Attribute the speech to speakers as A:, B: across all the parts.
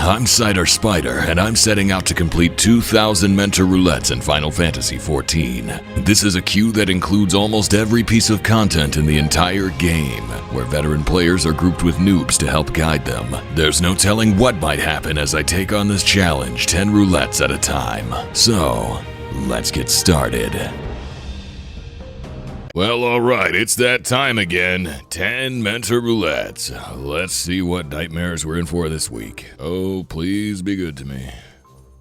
A: I'm Cider Spider, and I'm setting out to complete 2,000 mentor roulettes in Final Fantasy Xiv. This is a queue that includes almost every piece of content in the entire game, where veteran players are grouped with noobs to help guide them. There's no telling what might happen as I take on this challenge 10 roulettes at a time. So, let's get started. Well, alright, it's that time again. 10 mentor roulettes. Let's see what nightmares we're in for this week. Oh, please be good to me.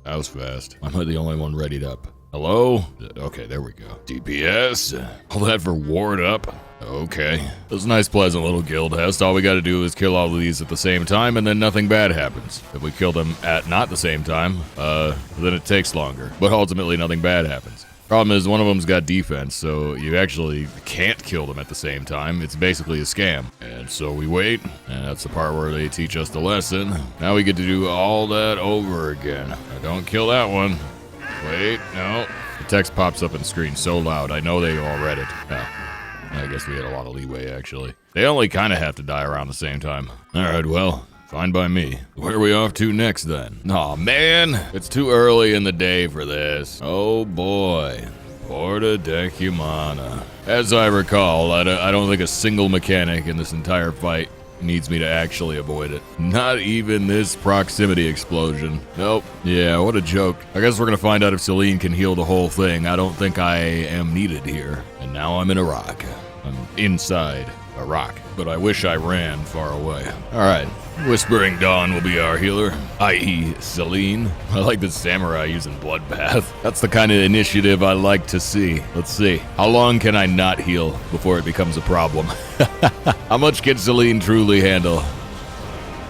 A: That was fast. I'm the only one readied up. Hello? Okay, there we go. DPS. All that for ward up. Okay. This nice, pleasant little guild house. All we gotta do is kill all of these at the same time, and then nothing bad happens. If we kill them at not the same time, then it takes longer. But ultimately, nothing bad happens. Problem is, one of them's got defense, so you actually can't kill them at the same time. It's basically a scam. And so we wait, and that's the part where they teach us the lesson. Now we get to do all that over again. Now don't kill that one. Wait, no. The text pops up on the screen so loud, I know they all read it. Yeah. I guess we had a lot of leeway, actually. They only kind of have to die around the same time. Alright, well, fine by me. Where are we off to next, then? Aw, man! It's too early in the day for this. Oh, boy. Porta Decumana. As I recall, I don't think a single mechanic in this entire fight needs me to actually avoid it. Not even this proximity explosion. Nope. Yeah, what a joke. I guess we're gonna find out if Celine can heal the whole thing. I don't think I am needed here. And now I'm in a rock. I'm inside a rock, but I wish I ran far away. Alright, Whispering Dawn will be our healer, i.e. Celine. I like the samurai using Bloodbath. That's the kind of initiative I like to see. Let's see. How long can I not heal before it becomes a problem? How much can Celine truly handle?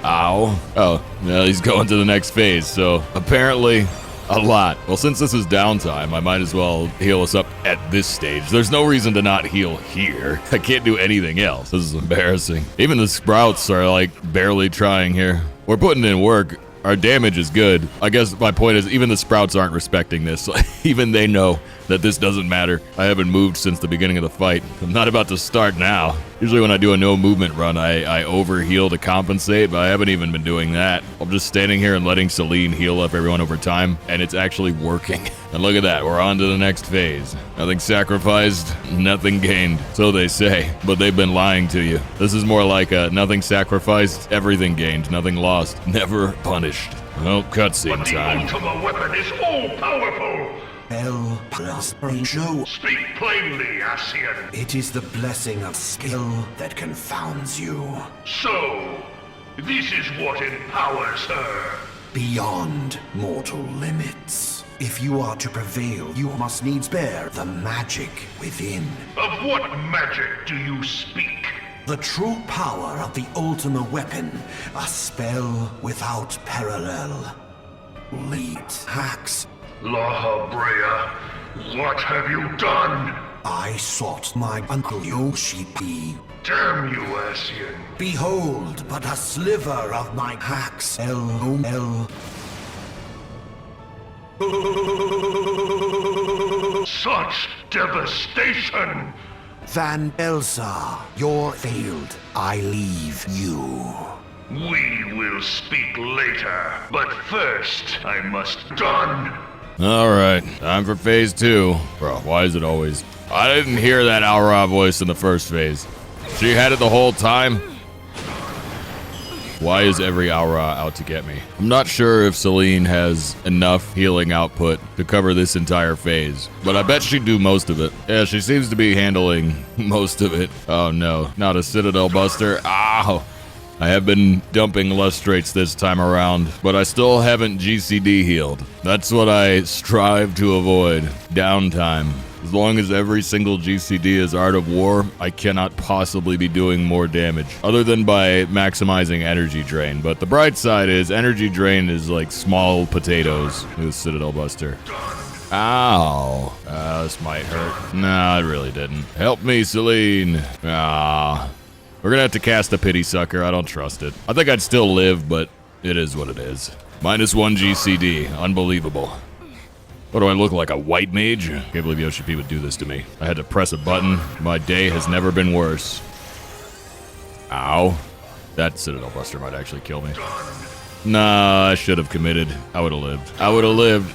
A: Ow. Oh, yeah, he's going to the next phase, so apparently a lot. Well, since this is downtime, I might as well heal us up at this stage. There's no reason to not heal here. I can't do anything else. This is embarrassing. Even the sprouts are like barely trying here. We're putting in work. Our damage is good. I guess my point is even the sprouts aren't respecting this. Even they know that this doesn't matter. I haven't moved since the beginning of the fight. I'm not about to start now. Usually when I do a no movement run, I overheal to compensate, but I haven't even been doing that. I'm just standing here and letting Celine heal up everyone over time, and it's actually working. And look at that, we're on to the next phase. Nothing sacrificed, nothing gained. So they say, but they've been lying to you. This is more like a nothing sacrificed, everything gained, nothing lost, never punished. Well, cutscene time.
B: But the ultimate weapon is all-powerful!
C: L plus ratio.
B: Speak plainly, Ascian.
C: It is the blessing of skill that confounds you.
B: So, this is what empowers her.
C: Beyond mortal limits. If you are to prevail, you must needs bear the magic within.
B: Of what magic do you speak?
C: The true power of the ultimate weapon, a spell without parallel. Lead hacks.
B: La Brea, what have you done?
C: I sought my uncle Yoshi-P.
B: Damn you, Ascian.
C: Behold, but a sliver of my hacks, LOL.
B: Such devastation!
C: Van Elsa, you're failed. I leave you.
B: We will speak later, but first I must done.
A: Alright, time for phase 2. Bro, why is it always... I didn't hear that Aura voice in the first phase. She had it the whole time? Why is every Aura out to get me? I'm not sure if Celine has enough healing output to cover this entire phase, but I bet she'd do most of it. Yeah, she seems to be handling most of it. Oh no, not a Citadel Buster. Ow! I have been dumping lustrates this time around, but I still haven't GCD healed. That's what I strive to avoid. Downtime. As long as every single GCD is Art of War, I cannot possibly be doing more damage, other than by maximizing energy drain. But the bright side is energy drain is like small potatoes with Citadel Buster. Ow. This might hurt. Nah, it really didn't. Help me, Celine. Ah. We're gonna have to cast a Pity Sucker. I don't trust it. I think I'd still live, but it is what it is. -1 GCD. Unbelievable. What do I look like, a white mage? Can't believe Yoshi-P would do this to me. I had to press a button. My day has never been worse. Ow. That Citadel Buster might actually kill me. Nah, I should have committed. I would have lived. I would have lived.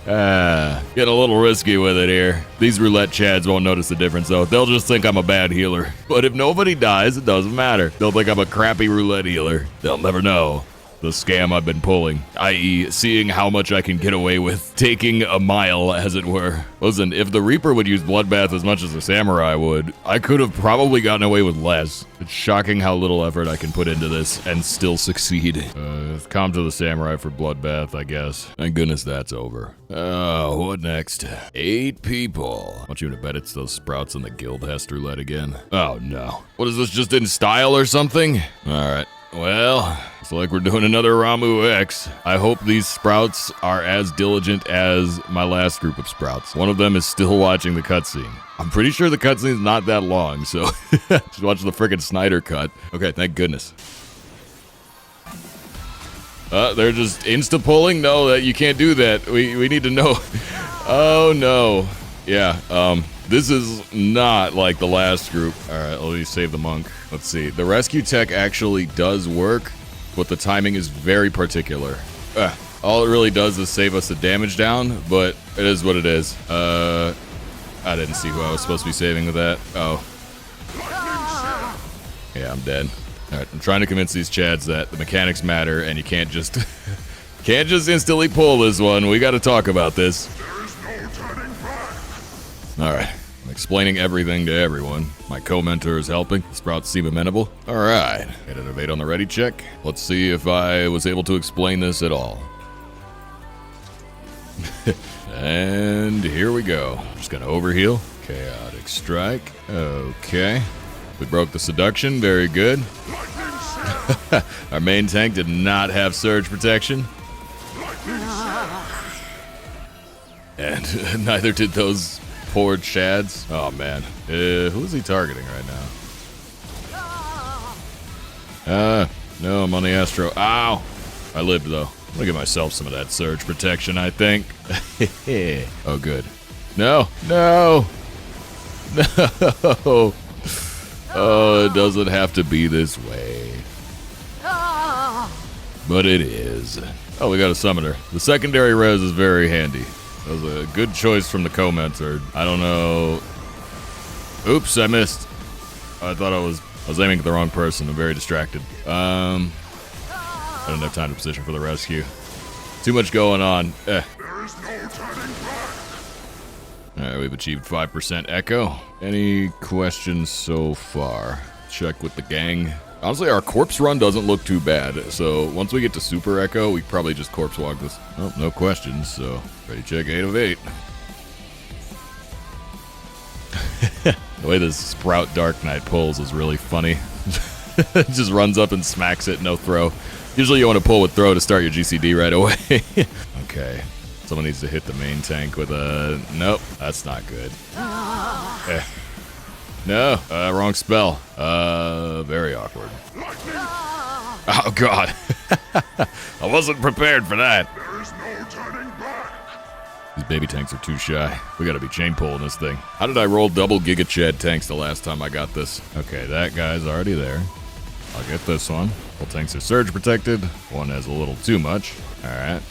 A: Getting a little risky with it here. These roulette chads won't notice the difference, though. They'll just think I'm a bad healer. But if nobody dies, it doesn't matter. They'll think I'm a crappy roulette healer. They'll never know the scam I've been pulling, i.e. seeing how much I can get away with, taking a mile, as it were. Listen, if the Reaper would use Bloodbath as much as the Samurai would, I could have probably gotten away with less. It's shocking how little effort I can put into this and still succeed. Come to the Samurai for Bloodbath, I guess. Thank goodness that's over. Oh, what next? 8 people. I want you to bet it's those sprouts in the Guildhest roulette again. Oh no. What is this, just in style or something? Alright. Well, it's like we're doing another Ramu X. I hope these sprouts are as diligent as my last group of sprouts. One of them is still watching the cutscene. I'm pretty sure the cutscene's not that long, so just watch the frickin' Snyder cut. Okay, thank goodness. They're just insta-pulling? No, that you can't do that. We need to know. Oh, no. Yeah, this is not like the last group. All right, let me save the monk. Let's see. The rescue tech actually does work, but the timing is very particular. All it really does is save us the damage down, but it is what it is. I didn't see who I was supposed to be saving with that. Oh. Yeah, I'm dead. All right, I'm trying to convince these chads that the mechanics matter, and you can't just instantly pull this one. We got to talk about this. All right. I'm explaining everything to everyone. My co-mentor is helping. The sprouts seem amenable. All right. Get an evade on the ready check. Let's see if I was able to explain this at all. And here we go. Just gonna overheal. Chaotic strike. Okay. We broke the seduction. Very good. Our main tank did not have surge protection. And neither did those poor chads. Oh man. Who is he targeting right now? No, I'm on the Astro. Ow! I lived though. I'm gonna give myself some of that surge protection, I think. Oh, good. No! No! No! Oh, it doesn't have to be this way. But it is. Oh, we got a summoner. The secondary res is very handy. That was a good choice from the commenter. I don't know. Oops, I missed. I thought I was aiming at the wrong person. I'm very distracted. I don't have time to position for the rescue. Too much going on.
B: There is no turning back.
A: Alright, we've achieved 5% echo. Any questions so far? Check with the gang. Honestly, our corpse run doesn't look too bad, so once we get to super echo, we probably just corpse walk this. Oh, no questions, so ready check 8 of 8. The way this Sprout Dark Knight pulls is really funny. It just runs up and smacks it, no throw. Usually you want to pull with throw to start your GCD right away. Okay, someone needs to hit the main tank with a... Nope, that's not good. No, wrong spell. Very awkward. Oh, God. I wasn't prepared for that.
B: There is no turning back.
A: These baby tanks are too shy. We gotta be chain pulling this thing. How did I roll double Giga Chad tanks the last time I got this? Okay, that guy's already there. I'll get this one. Both tanks are surge protected. One has a little too much. Alright,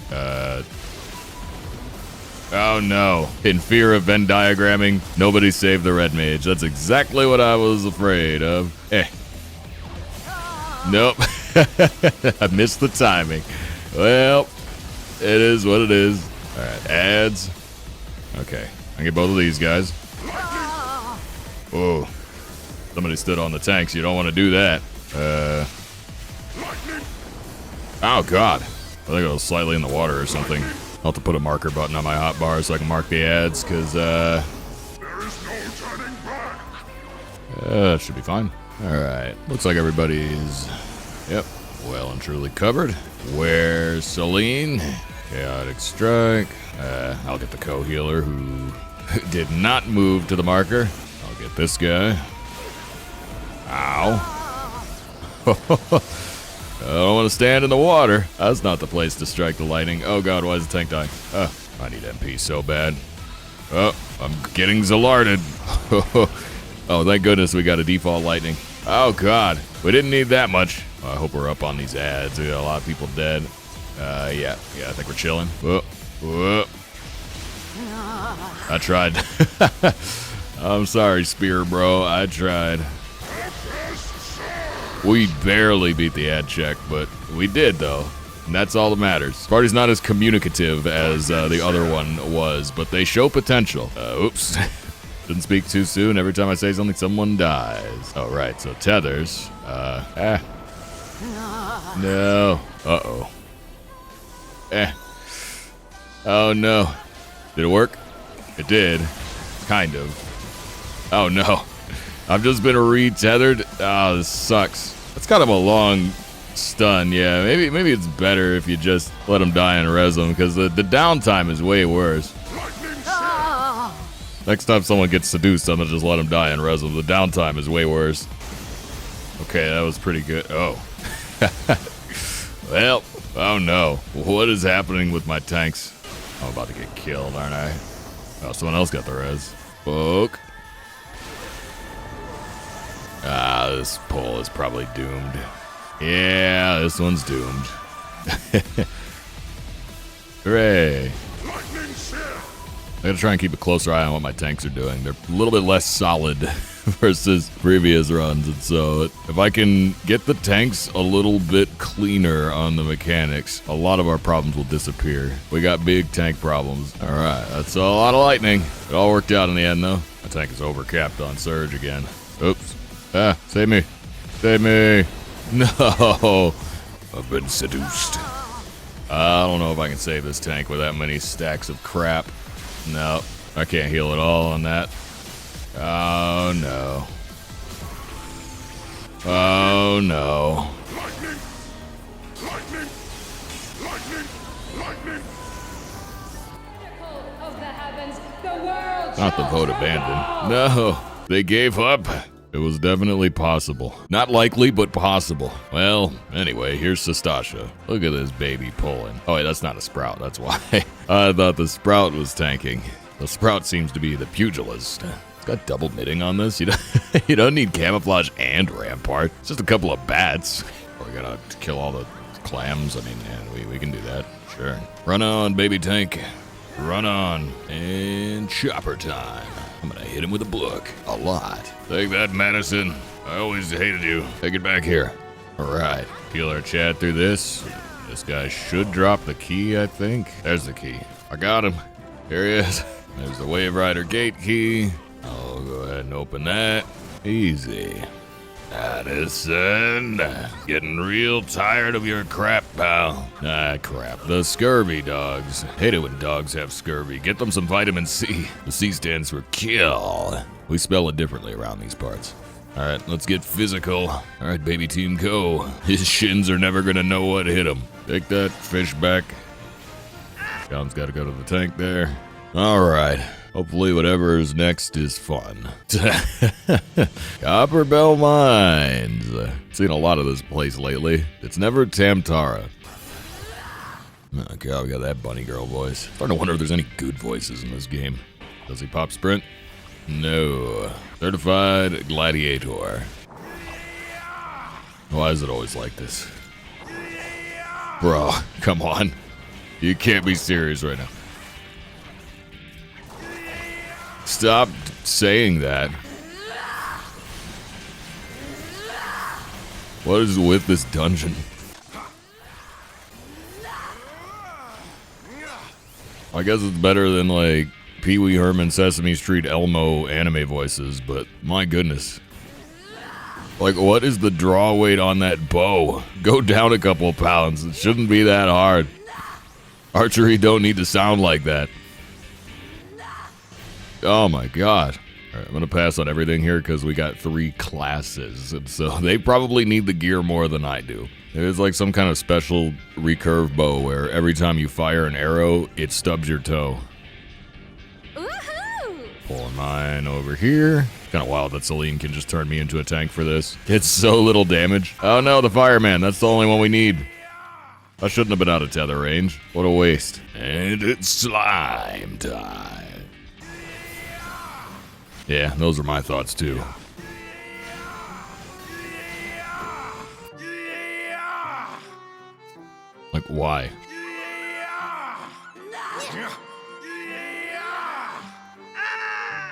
A: oh no. In fear of Venn diagramming, nobody saved the red mage. That's exactly what I was afraid of. Nope. I missed the timing. Well, it is what it is. Alright, ads. Okay, I can get both of these guys. Whoa. Somebody stood on the tanks. You don't want to do that. Oh, God. I think it was slightly in the water or something. I'll have to put a marker button on my hotbar so I can mark the ads, because,
B: There is no turning back.
A: that should be fine. Alright, looks like everybody's, yep, well and truly covered. Where's Celine? Chaotic strike. I'll get the co-healer who did not move to the marker. I'll get this guy. Ow. I don't want to stand in the water. That's not the place to strike the lightning. Oh God, why is the tank dying? Oh, I need MP so bad. Oh, I'm getting Zalarded. Oh, thank goodness we got a default lightning. Oh God, we didn't need that much. I hope we're up on these ads. We got a lot of people dead. Yeah, I think we're chilling. Whoa, whoa. I tried. I'm sorry, Spear Bro. I tried. We barely beat the ad check, but we did, though. And that's all that matters. Party's not as communicative as the other one was, but they show potential. Oops. Didn't speak too soon. Every time I say something, someone dies. Oh, right. So tethers. No. Uh-oh. Oh, no. Did it work? It did. Kind of. Oh, no. I've just been re-tethered. Oh, this sucks. That's kind of a long stun. Yeah, maybe it's better if you just let him die and res him, because the downtime is way worse. Next time someone gets seduced, I'm gonna just let him die and res him. The downtime is way worse. Okay, that was pretty good. Oh. Well, oh no. What is happening with my tanks? I'm about to get killed, aren't I? Oh, someone else got the res. Fuck. Ah, this pull is probably doomed. Yeah, this one's doomed. Hooray. I gotta try and keep a closer eye on what my tanks are doing. They're a little bit less solid versus previous runs, and so if I can get the tanks a little bit cleaner on the mechanics, a lot of our problems will disappear. We got big tank problems. All right, that's a lot of lightning. It all worked out in the end, though. My tank is overcapped on Surge again. Oops. Save me. Save me. No. I've been seduced. I don't know if I can save this tank with that many stacks of crap. No, I can't heal at all on that. Oh, no. Oh, no.
D: Lightning! Lightning! Lightning! Lightning!
E: Of the heavens, the world
A: Not the vote abandoned. No, they gave up. It was definitely possible. Not likely, but possible. Well, anyway, here's Sastasha. Look at this baby pulling. Oh, wait, that's not a Sprout. That's why. I thought the Sprout was tanking. The Sprout seems to be the pugilist. It's got double knitting on this. You don't need camouflage and rampart. It's just a couple of bats. We're gonna kill all the clams. I mean, man, we can do that. Sure. Run on, baby tank. Run on. And chopper time. I'm gonna hit him with a book. A lot. Take that, Madison. I always hated you. Take it back here. Alright. Peel our chat through this. This guy should drop the key, I think. There's the key. I got him. Here he is. There's the Wave Rider gate key. I'll go ahead and open that. Easy. Madison, getting real tired of your crap, pal. Ah, crap. The scurvy dogs. Hate it when dogs have scurvy. Get them some vitamin C. The C stands for kill. We spell it differently around these parts. All right, let's get physical. All right, baby team, go. His shins are never gonna know what hit him. Take that fish back. John's got to go to the tank there. All right. Hopefully whatever is next is fun. Copper Bell Mines. Seen a lot of this place lately. It's never Tamtara. Oh god, we got that bunny girl voice. Starting to wonder if there's any good voices in this game. Does he pop sprint? No. Certified Gladiator. Why is it always like this? Bro, come on. You can't be serious right now. Stop saying that. What is with this dungeon? I guess it's better than like Pee Wee Herman, Sesame Street, Elmo anime voices, but my goodness. Like, what is the draw weight on that bow? Go down a couple pounds. It shouldn't be that hard. Archery don't need to sound like that. Oh my god. All right, I'm gonna pass on everything here because we got 3 classes, and so they probably need the gear more than I do. There's like some kind of special recurve bow where every time you fire an arrow, it stubs your toe.
E: Woohoo!
A: Pulling mine over here. Kind of wild that Celine can just turn me into a tank for this. It's so little damage. Oh no, the fireman. That's the only one we need. I shouldn't have been out of tether range. What a waste. And it's slime time. Yeah, those are my thoughts too. Like, why?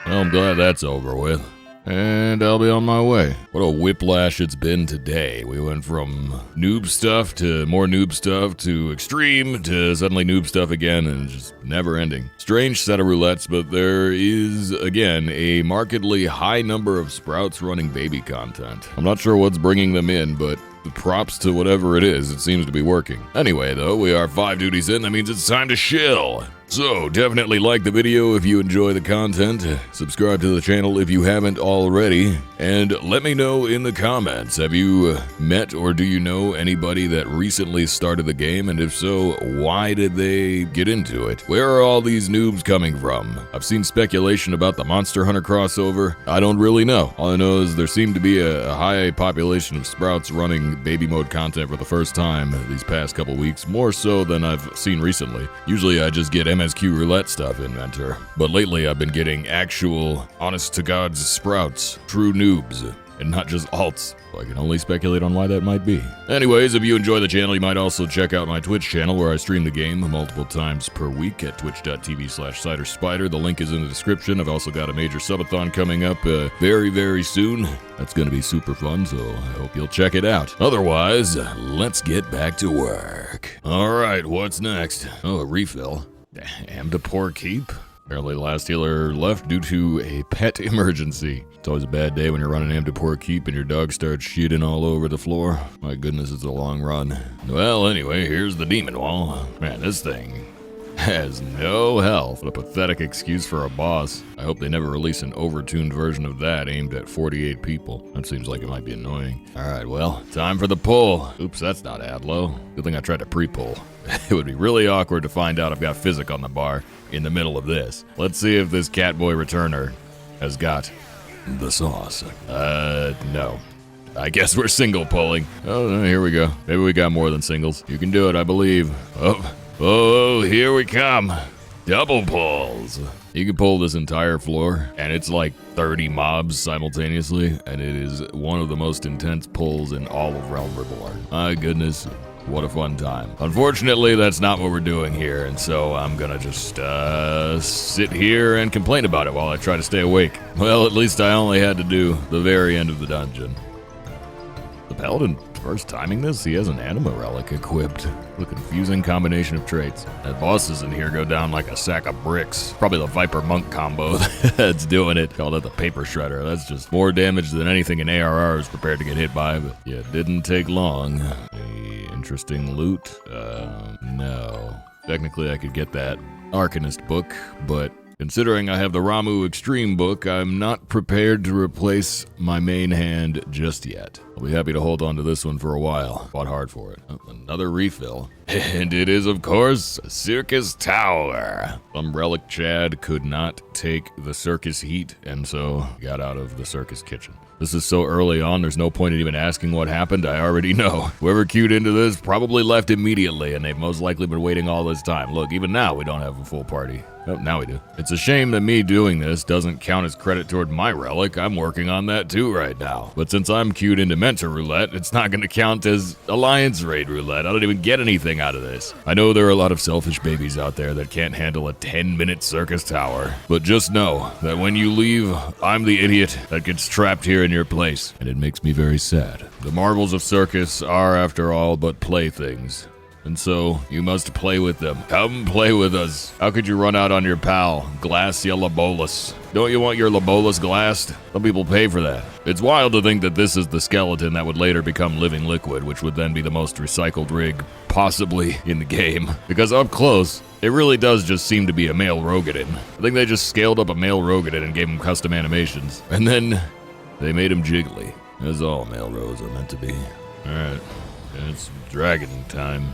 A: Well, I'm glad that's over with. And I'll be on my way. What a whiplash it's been today. We went from noob stuff to more noob stuff to extreme to suddenly noob stuff again, and just never ending. Strange set of roulettes, but there is, again, a markedly high number of sprouts running baby content. I'm not sure what's bringing them in, but props to whatever it is, it seems to be working. Anyway, though, we are 5 duties in, that means it's time to chill. So, definitely like the video if you enjoy the content, subscribe to the channel if you haven't already, and let me know in the comments, have you met or do you know anybody that recently started the game, and if so, why did they get into it? Where are all these noobs coming from? I've seen speculation about the Monster Hunter crossover. I don't really know. All I know is there seemed to be a high population of sprouts running baby mode content for the first time these past couple weeks, more so than I've seen recently. Usually I just get MSQ roulette stuff in Mentor, but lately I've been getting actual, honest-to-God's sprouts, true noobs, and not just alts. I can only speculate on why that might be. Anyways, if you enjoy the channel, you might also check out my Twitch channel where I stream the game multiple times per week at twitch.tv/CiderSpider. The link is in the description. I've also got a major subathon coming up very, very soon. That's going to be super fun, so I hope you'll check it out. Otherwise, let's get back to work. All right, what's next? Oh, a refill. Damn, to poor keep. Apparently the last healer left due to a pet emergency. It's always a bad day when you're running Am to Poor Keep and your dog starts shitting all over the floor. My goodness, it's a long run. Well, anyway, here's the demon wall. Man, this thing has no health. What a pathetic excuse for a boss. I hope they never release an overtuned version of that aimed at 48 people. That seems like it might be annoying. Alright, well, time for the pull. Oops, that's not Adlo. Good thing I tried to pre-pull. It would be really awkward to find out I've got Physic on the bar in the middle of this. Let's see if this Catboy returner has got the sauce. No. I guess we're single pulling. Oh, no, here we go. Maybe we got more than singles. You can do it, I believe. Oh, here we come. Double pulls. You can pull this entire floor, and it's like 30 mobs simultaneously, and it is one of the most intense pulls in all of Realm Reborn. My goodness. What a fun time. Unfortunately, that's not what we're doing here, and so I'm gonna just sit here and complain about it while I try to stay awake. Well, at least I only had to do the very end of the dungeon. The Paladin first timing this? He has an Anima Relic equipped. What a confusing combination of traits. That bosses in here go down like a sack of bricks. Probably the Viper Monk combo that's doing it. Called it the Paper Shredder. That's just more damage than anything an ARR is prepared to get hit by, but yeah, it didn't take long. Interesting loot? No. Technically, I could get that Arcanist book, but considering I have the Ramu Extreme book, I'm not prepared to replace my main hand just yet. I'll be happy to hold on to this one for a while. Fought hard for it. Oh, another refill. And it is, of course, Circus Tower. Some relic Chad could not take the circus heat, and so got out of the circus kitchen. This is so early on, there's no point in even asking what happened. I already know. Whoever queued into this probably left immediately, and they've most likely been waiting all this time. Look, even now we don't have a full party. Oh, now we do. It's a shame that me doing this doesn't count as credit toward my relic. I'm working on that too right now. But since I'm queued into Mentor Roulette, it's not going to count as Alliance Raid Roulette. I don't even get anything out of this. I know there are a lot of selfish babies out there that can't handle a 10-minute circus tower. But just know that when you leave, I'm the idiot that gets trapped here in your place. And it makes me very sad. The marvels of circus are, after all, but playthings. And so, you must play with them. Come play with us. How could you run out on your pal, Glacia Labolus? Don't you want your Labolus glassed? Some people pay for that. It's wild to think that this is the skeleton that would later become living liquid, which would then be the most recycled rig possibly in the game. Because up close, it really does just seem to be a male Rogadin. I think they just scaled up a male Rogadin and gave him custom animations. And then, they made him jiggly. As all male Rows are meant to be. Alright, it's dragon time.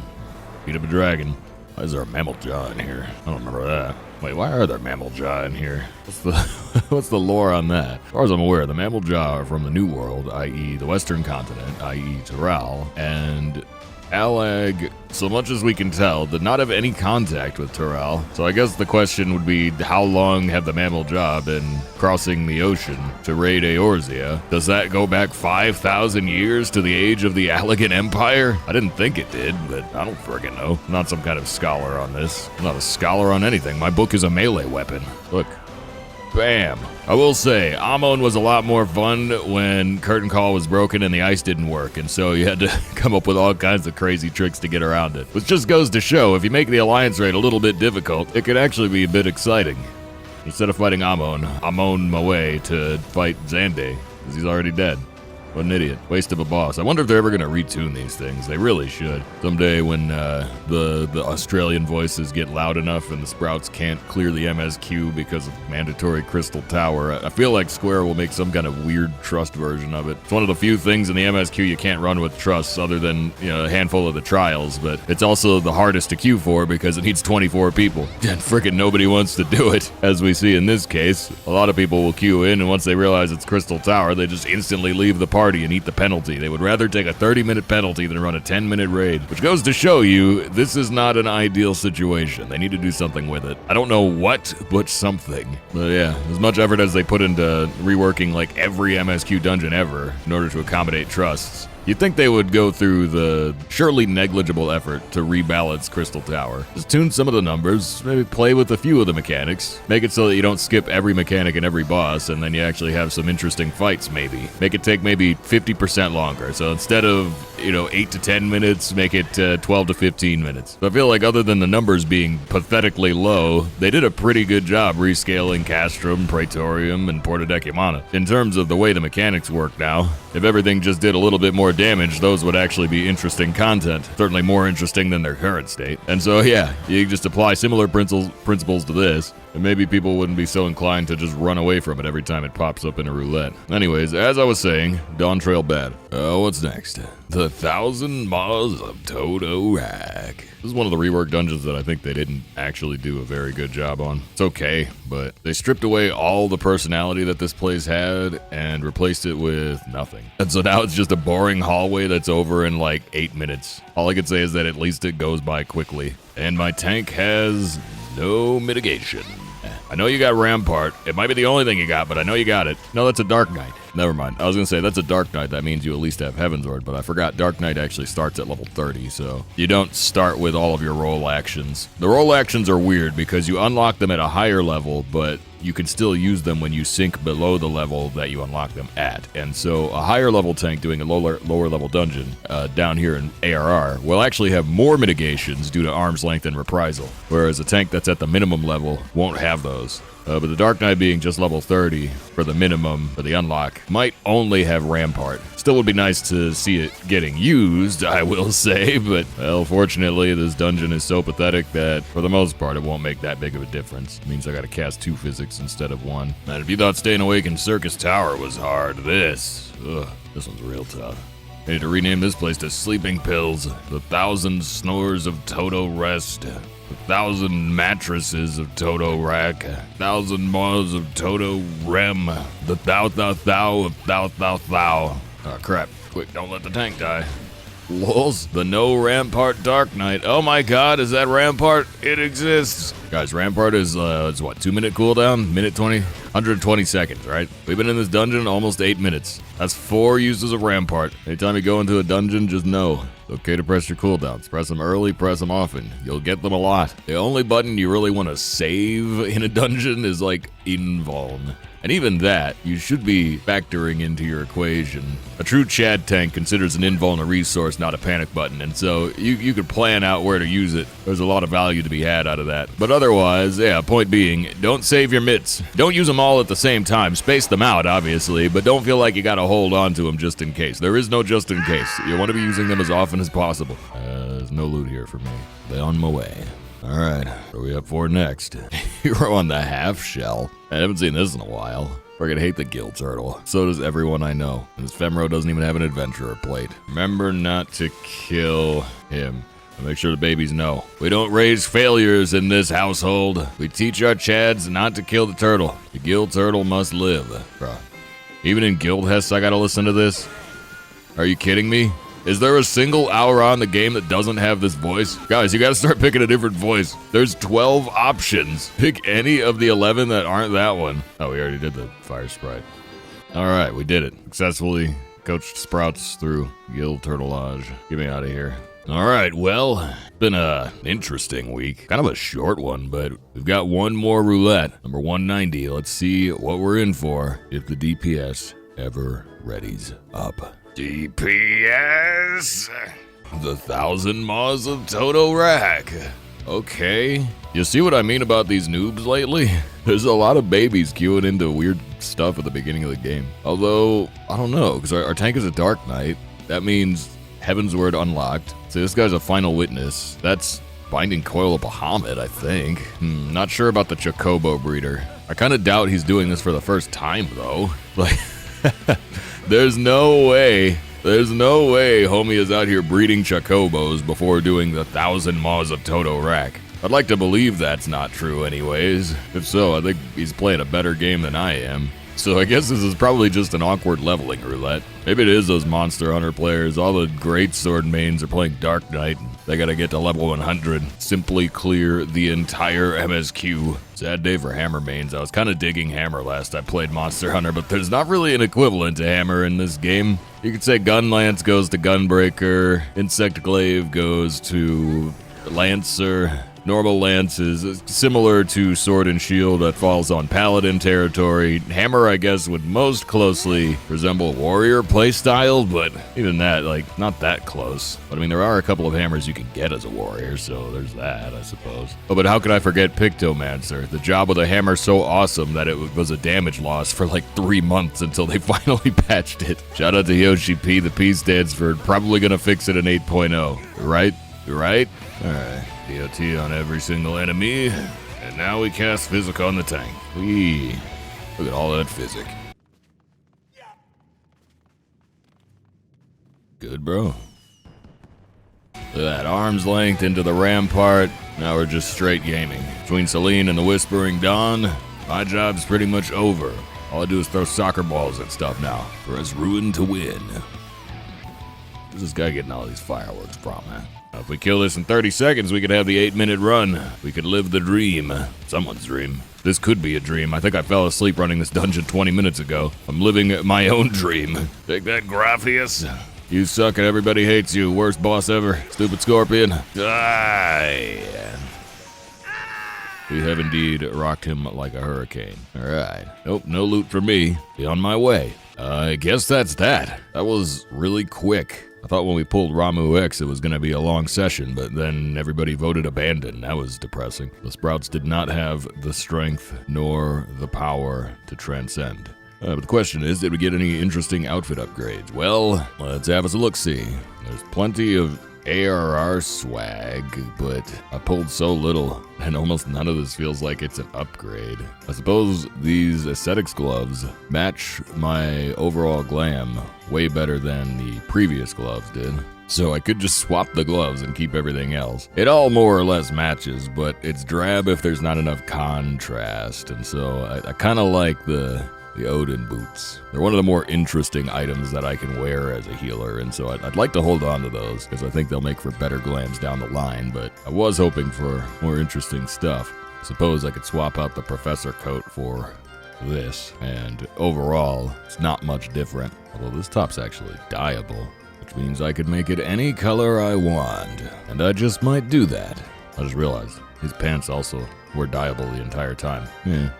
A: Beat up a dragon. Why is there a mammal jaw in here? I don't remember that. Wait, why are there mammal jaw in here? What's the lore on that? As far as I'm aware, the mammal jaw are from the New World, i.e. the Western continent, i.e. Terral, and Alag, so much as we can tell, did not have any contact with Tural. So I guess the question would be, how long have the Mammal Jaw been crossing the ocean to raid Eorzea? Does that go back 5,000 years to the age of the Allagan Empire? I didn't think it did, but I don't friggin' know. I'm not some kind of scholar on this. I'm not a scholar on anything. My book is a melee weapon. Look. Bam. I will say, Amon was a lot more fun when Curtain Call was broken and the ice didn't work, and so you had to come up with all kinds of crazy tricks to get around it. Which just goes to show, if you make the Alliance raid a little bit difficult, it could actually be a bit exciting. Instead of fighting Amon Moe to fight Xande, because he's already dead. What an idiot. Waste of a boss. I wonder if they're ever going to retune these things. They really should. Someday when the Australian voices get loud enough and the Sprouts can't clear the MSQ because of mandatory Crystal Tower, I feel like Square will make some kind of weird trust version of it. It's one of the few things in the MSQ you can't run with trusts other than, a handful of the trials, but it's also the hardest to queue for because it needs 24 people. And frickin' nobody wants to do it. As we see in this case, a lot of people will queue in, and once they realize it's Crystal Tower, they just instantly leave the party and eat the penalty. They would rather take a 30-minute penalty than run a 10-minute raid, which goes to show you this is not an ideal situation. They need to do something with it. I don't know what, but something. But yeah, as much effort as they put into reworking like every MSQ dungeon ever in order to accommodate trusts, you'd think they would go through the surely negligible effort to rebalance Crystal Tower. Just tune some of the numbers, maybe play with a few of the mechanics, make it so that you don't skip every mechanic and every boss, and then you actually have some interesting fights maybe. Make it take maybe 50% longer, so instead of, 8 to 10 minutes, make it 12 to 15 minutes. So I feel like other than the numbers being pathetically low, they did a pretty good job rescaling Castrum, Praetorium, and Porta Decumana. In terms of the way the mechanics work now, if everything just did a little bit more damage, those would actually be interesting content. Certainly more interesting than their current state. And so, yeah, you just apply similar principles to this, and maybe people wouldn't be so inclined to just run away from it every time it pops up in a roulette. Anyways, as I was saying, Dawn Trail bad. What's next? The 1,000 Maws of Todo Rak. This is one of the rework dungeons that I think they didn't actually do a very good job on. It's okay, but they stripped away all the personality that this place had and replaced it with nothing. And so now it's just a boring hallway that's over in like 8 minutes. All I can say is that at least it goes by quickly. And my tank has no mitigation. I know you got Rampart. It might be the only thing you got, but I know you got it. No, that's a Dark Knight. Never mind. I was going to say, that's a Dark Knight. That means you at least have Heavensward, but I forgot Dark Knight actually starts at level 30, so you don't start with all of your roll actions. The roll actions are weird because you unlock them at a higher level, but you can still use them when you sink below the level that you unlock them at. And so a higher level tank doing a lower level dungeon down here in ARR will actually have more mitigations due to arm's length and reprisal, whereas a tank that's at the minimum level won't have those. But the Dark Knight being just level 30 for the minimum for the unlock might only have Rampart. Still would be nice to see it getting used, I will say, but well, fortunately this dungeon is so pathetic that for the most part it won't make that big of a difference. It means I gotta cast 2 physics instead of 1. And if you thought staying awake in Circus Tower was hard, this one's real tough. I need to rename this place to Sleeping Pills, the 1,000 Snores of Toto Rest. 1,000 mattresses of Toto Rack, 1,000 Maws of Toto Rem, the thou of thou. Oh crap, quick, don't let the tank die. Lols, the no Rampart Dark Knight. Oh my god, is that Rampart? It exists. Guys, Rampart is, it's what, 2-minute cooldown? Minute 20? 120 seconds, right? We've been in this dungeon almost 8 minutes. That's 4 uses of Rampart. Anytime you go into a dungeon, just know it's okay to press your cooldowns. Press them early, press them often. You'll get them a lot. The only button you really want to save in a dungeon is like invuln. And even that, you should be factoring into your equation. A true Chad tank considers an invuln a resource, not a panic button, and so you could plan out where to use it. There's a lot of value to be had out of that. But otherwise, yeah, point being, don't save your mitts. Don't use them all at the same time. Space them out, obviously, but don't feel like you gotta hold on to them just in case. There is no just in case. You want to be using them as often as possible. There's no loot here for me. They're on my way. Alright, what are we up for next? Hero on the half shell. I haven't seen this in a while. Friggin' hate the Guild Turtle. So does everyone I know. And this Femro doesn't even have an adventurer plate. Remember not to kill him. And make sure the babies know. We don't raise failures in this household. We teach our Chads not to kill the turtle. The Guild Turtle must live. Bruh. Even in Guild Hess I gotta listen to this? Are you kidding me? Is there a single Aura in the game that doesn't have this voice? Guys, you gotta start picking a different voice. There's 12 options. Pick any of the 11 that aren't that one. Oh, we already did the fire sprite. All right, we did it. Successfully coached Sprouts through Guild Turtlage. Get me out of here. All right, well, it's been an interesting week. Kind of a short one, but we've got one more roulette, number 190. Let's see what we're in for if the DPS ever readies up. DPS? The 1,000 Maws of Toto Rack. Okay. You see what I mean about these noobs lately? There's a lot of babies queuing into weird stuff at the beginning of the game. Although, I don't know, because our tank is a Dark Knight. That means Heaven's Word unlocked. So this guy's a Final Witness. That's Binding Coil of Bahamut, I think. Not sure about the Chocobo breeder. I kind of doubt he's doing this for the first time, though. Like, there's no way homie is out here breeding Chocobos before doing the 1,000 Maws of Toto Rack. I'd like to believe that's not true anyways. If so, I think he's playing a better game than I am. So I guess this is probably just an awkward leveling roulette. Maybe it is those Monster Hunter players. All the great sword mains are playing Dark Knight. They gotta get to level 100. Simply clear the entire MSQ. Sad day for Hammer mains. I was kind of digging Hammer last I played Monster Hunter, but there's not really an equivalent to Hammer in this game. You could say Gunlance goes to Gunbreaker, Insect Glaive goes to Lancer. Normal Lance is similar to Sword and Shield that falls on Paladin territory. Hammer, I guess, would most closely resemble Warrior playstyle, but even that, like, not that close. But I mean, there are a couple of hammers you can get as a warrior, so there's that, I suppose. Oh, but how could I forget Pictomancer? The job with a hammer so awesome that it was a damage loss for like 3 months until they finally patched it. Shout out to Yoshi P. The P stands for probably gonna fix it in 8.0. Right? Right? Alright. DOT on every single enemy, and now we cast Physic on the tank. Whee! Look at all that Physic. Good, bro. Look at that, arm's length into the rampart. Now we're just straight gaming. Between Celine and the Whispering Dawn, my job's pretty much over. All I do is throw soccer balls at stuff now, for us ruin to win. Where's this guy getting all these fireworks from, man? If we kill this in 30 seconds, we could have the 8-minute run. We could live the dream. Someone's dream. This could be a dream. I think I fell asleep running this dungeon 20 minutes ago. I'm living my own dream. Take that, Graphius. You suck and everybody hates you. Worst boss ever. Stupid Scorpion. Die. We have indeed rocked him like a hurricane. Alright. Nope, no loot for me. Be on my way. I guess that's that. That was really quick. I thought when we pulled Ramu X it was going to be a long session, but then everybody voted abandon. That was depressing. The Sprouts did not have the strength nor the power to transcend. But the question is, did we get any interesting outfit upgrades? Well, let's have us a look-see. There's plenty of ARR swag, but I pulled so little, and almost none of this feels like it's an upgrade. I suppose these aesthetics gloves match my overall glam way better than the previous gloves did. So I could just swap the gloves and keep everything else. It all more or less matches, but it's drab if there's not enough contrast, and so I kind of like the Odin boots. They're one of the more interesting items that I can wear as a healer, and so I'd like to hold on to those, because I think they'll make for better glams down the line, but I was hoping for more interesting stuff. I suppose I could swap out the Professor coat for this, and overall, it's not much different, although this top's actually dyeable, which means I could make it any color I want, and I just might do that. I just realized his pants also were dyeable the entire time.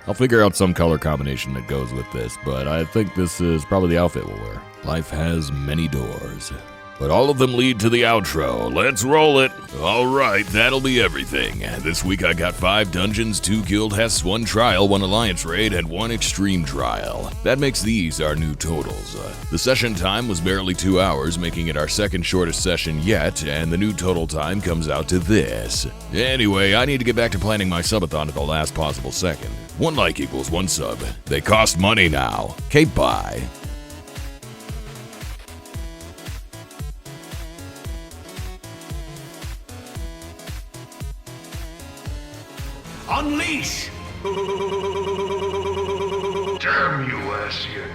A: I'll figure out some color combination that goes with this, but I think this is probably the outfit we'll wear. Life has many doors, but all of them lead to the outro. Let's roll it. All right, that'll be everything. This week I got 5 dungeons, 2 guild hests, 1 trial, 1 alliance raid, and 1 extreme trial. That makes these our new totals. The session time was barely 2 hours, making it our second shortest session yet, and the new total time comes out to this. Anyway, I need to get back to planning my subathon at the last possible second. 1 like equals 1 sub. They cost money now. Okay, bye.
C: Unleash!
B: Damn you, Asian.